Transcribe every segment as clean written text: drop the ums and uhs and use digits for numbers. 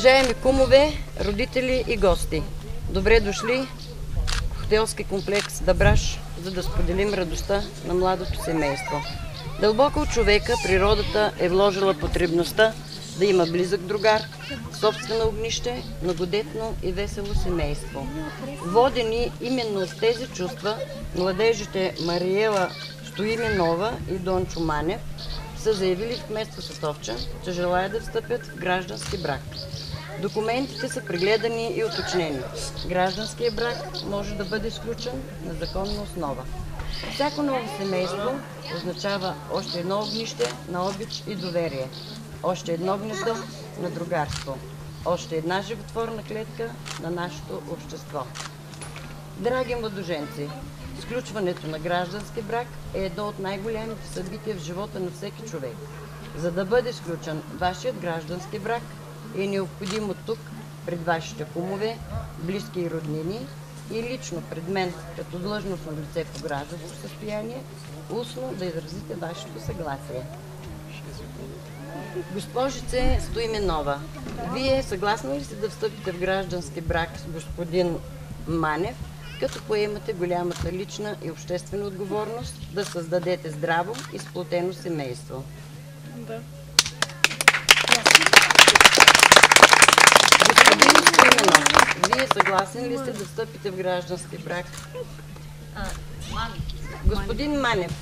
Уважаеми кумове, родители и гости, добре дошли в хотелски комплекс Дъбраш, за да споделим радостта на младото семейство. Дълбоко от човека природата е вложила потребността да има близък другар, собствено огнище, многодетно и весело семейство. Водени именно от тези чувства, младежите Мариела Стоименова и Дончо Манев са заявили в кметство Сатовча, че желаят да встъпят в граждански брак. Документите са прегледани и уточнени. Гражданският брак може да бъде сключен на законна основа. Всяко ново семейство означава още едно огнище на обич и доверие, още едно гнездо на другарство, още една животворна клетка на нашето общество. Драги младоженци, сключването на граждански брак е едно от най-големите събития в живота на всеки човек. За да бъде сключен вашият граждански брак, е необходимо тук, пред вашите кумове, близки и роднини и лично пред мен, като длъжностно лице по гражданско състояние, устно да изразите вашето съгласие. Госпожице Стоименова, вие съгласни ли сте да встъпите в граждански брак с господин Манев, като поемате голямата лична и обществена отговорност да създадете здраво и сплотено семейство? Да. Господин Стоименов, вие съгласен ли сте да встъпите в граждански брак? Господин Манев,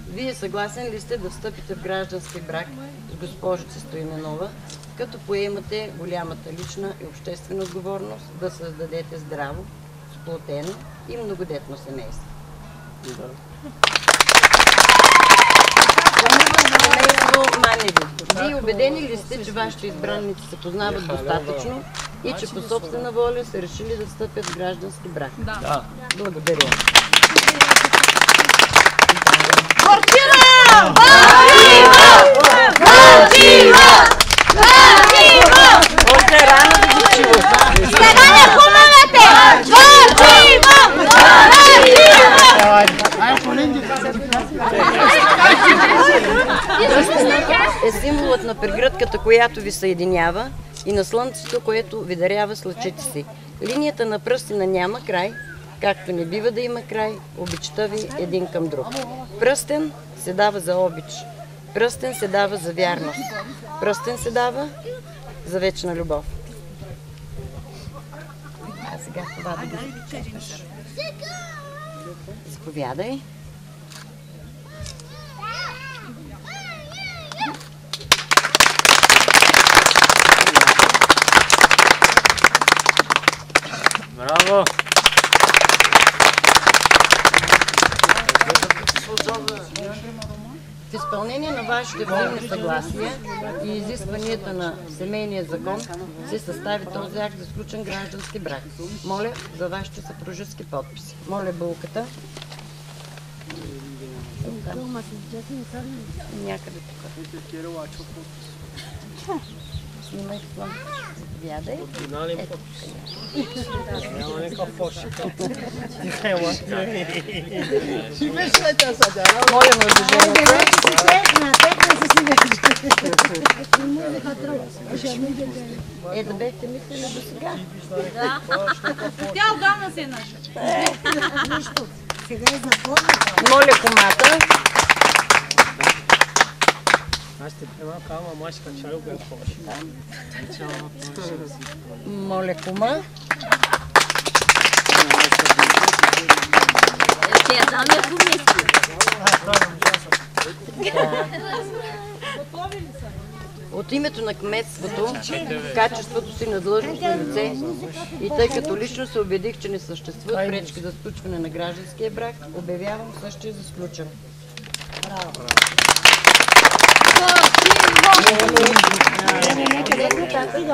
вие съгласен ли сте да встъпите в граждански брак с госпожица Стоименова, като поемате голямата лична и обществена отговорност да създадете здраво, сплотено и многодетно семейство? Да. Семейство Маневи, вие убедени ли сте, че вашите избранници се познават достатъчно и че по собствена воля са решили да встъпят в граждански брак? Да. Благодаря. Горчива! Горчива! Горчива! Горчива! Още е рано да ги чува. Сега не хубавете! Горчива! Е символът на прегръдката, която ви съединява, и на слънцето, което ви дарява с лъчите си. Линията на пръстена няма край, както не бива да има край обичта ви един към друг. Пръстен се дава за обич, пръстен се дава за вярност, пръстен се дава за вечна любов. А сега това да ги заповядай. Браво! В изпълнение на вашите взаимни съгласия и изискванията на семейния закон се състави този акт за сключен граждански брак. Моля за вашите съпружески подписи. Моля булката. Някъде тук. Снимай това. Заповядай. Ето. Няма нека фошика. Моля, младожената. Да бехте мислили до сега. Тя отдавна се е наша. Моля, кумата. Аз ще приема кама машка чаю бе фошика. Моля, кума. Ще я дам я помисли. От името на кметството, в качеството си на длъжностно лице и тъй като лично се убедих, че не съществуват пречки за сключване на гражданския брак, обявявам същия за сключен.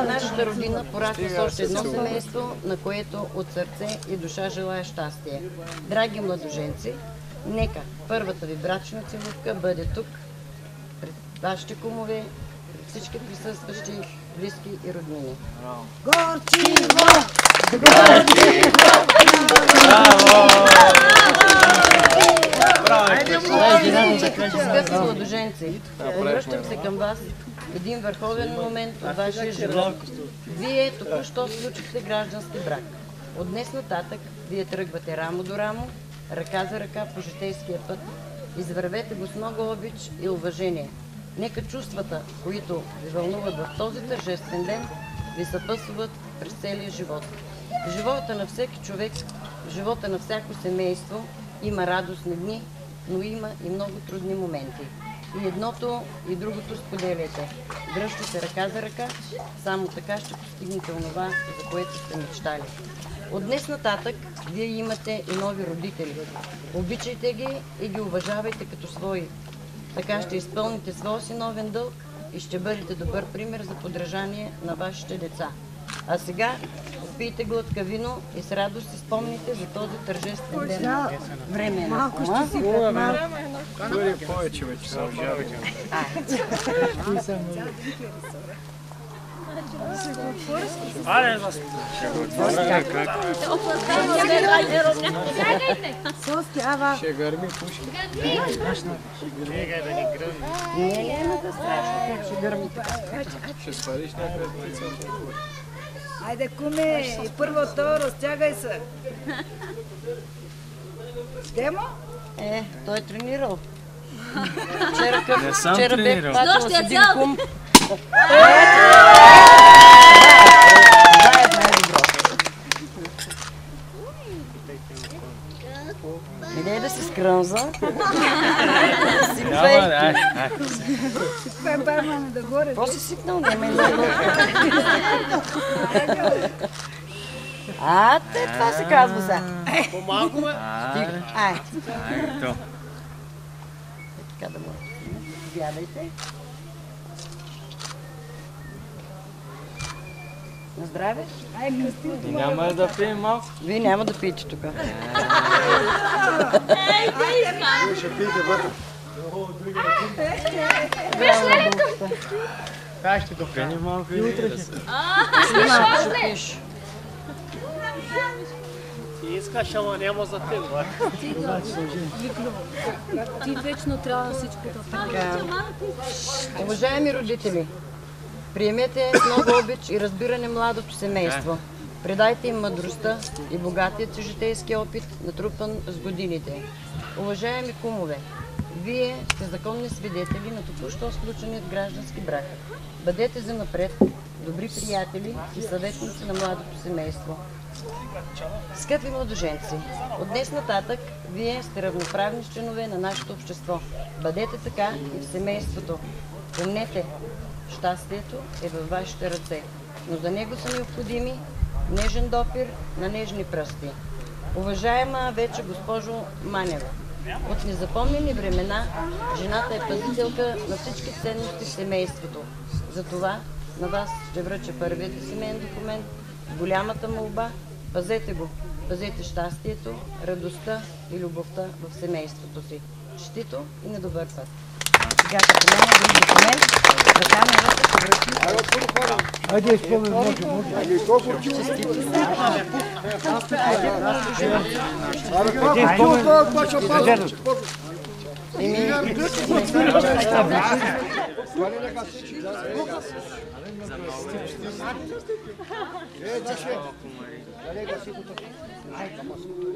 Нашата родина порасна с още едно семейство, на което от сърце и душа желая щастие. Драги младоженци, нека първата ви брачна целувка бъде тук, пред вашите кумове, пред всички присъстващи, близки и роднини. Горчиво! Скъпи младоженци, обръщам се към вас един върховен момент от вашия живот. Вие току-що сключихте граждански брак. От днес нататък вие тръгвате рамо до рамо, ръка за ръка по житейския път. Извървете го с много обич и уважение. Нека чувствата, които ви вълнуват в този тържествен ден, ви съпътстват през целия живот. В живота на всеки човек, в живота на всяко семейство има радостни дни, но има и много трудни моменти. И едното, и другото споделяйте. Дръжте се ръка за ръка, само така ще постигнете онова, за което сте мечтали. От днес нататък вие имате и нови родители. Обичайте ги и ги уважавайте като свои. Така ще изпълните своя синовен дълг и ще бъдете добър пример за подражание на вашите деца. А сега пийте глътка вино и с радост си спомните за този тържествен ден. Време е на кома. Дори повече вече. Аре, вас. Ще гърми пушки. Не, няма да страшно, как ще гърми така. Ще свалиш някакъв лица. Айде, куме, и първо, второ, стягай се. Демо? Той е тренирал. Не съм Вчера бе тренирал. хватила с един кум. Идей да се скръмза. Сипвай. Това е бармана да горе. Какво си сипнал? Няма и много. Това се казва сега. По-малко, бе. Ай. Ето. Така да му. Глядайте. На здраве. Няма да пием малко. Вие няма да пиете тук. Ще пиете вътре. Как ще допени малко и утре ще. Ще пиеш. Ти искаш, ама няма за теб. Ти вечно трябва всичко да правиш. Уважаеми родители, приемете с много обич и разбиране младото семейство. Предайте им мъдростта и богатият си житейски опит, натрупан с годините. Уважаеми кумове, вие сте законни свидетели на току-що сключеният граждански брак. Бъдете занапред добри приятели и съветници на младото семейство. Скъпи младоженци, от днес нататък вие сте равноправни членове на нашето общество. Бъдете така и в семейството. Помнете, щастието е във вашите ръце, но за него са необходими нежен допир на нежни пръсти. Уважаема вече госпожо Манева, от незапомнени времена жената е пазителка на всички ценности в семейството. Затова на вас ще връча първият семейен документ, голямата молба. Пазете го, пазете щастието, радостта и любовта в семейството си. Честито и на добър път. Сега като няма друг документ, за камерата ще връчи. Айде, изпълнен, може. Честито се.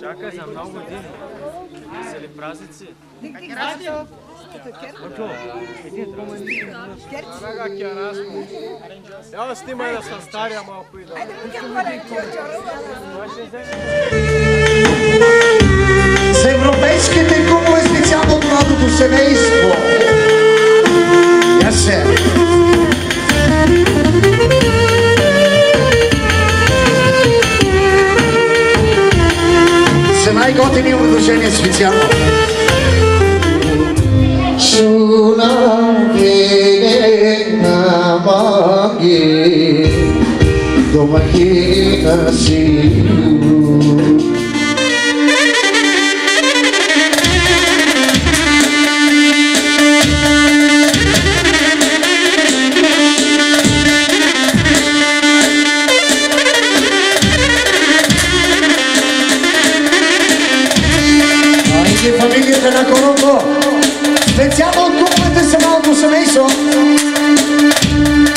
Чакай за много години. Весели празници. Я снимай да съм стария малко и да... За европейските кумове специално от младото семейство. Ясе. За най-готини отношения специално. Шуна вене намаги домахина си. Фамилията на Коронко, специално от кумовете са малко семейство. Ангелов.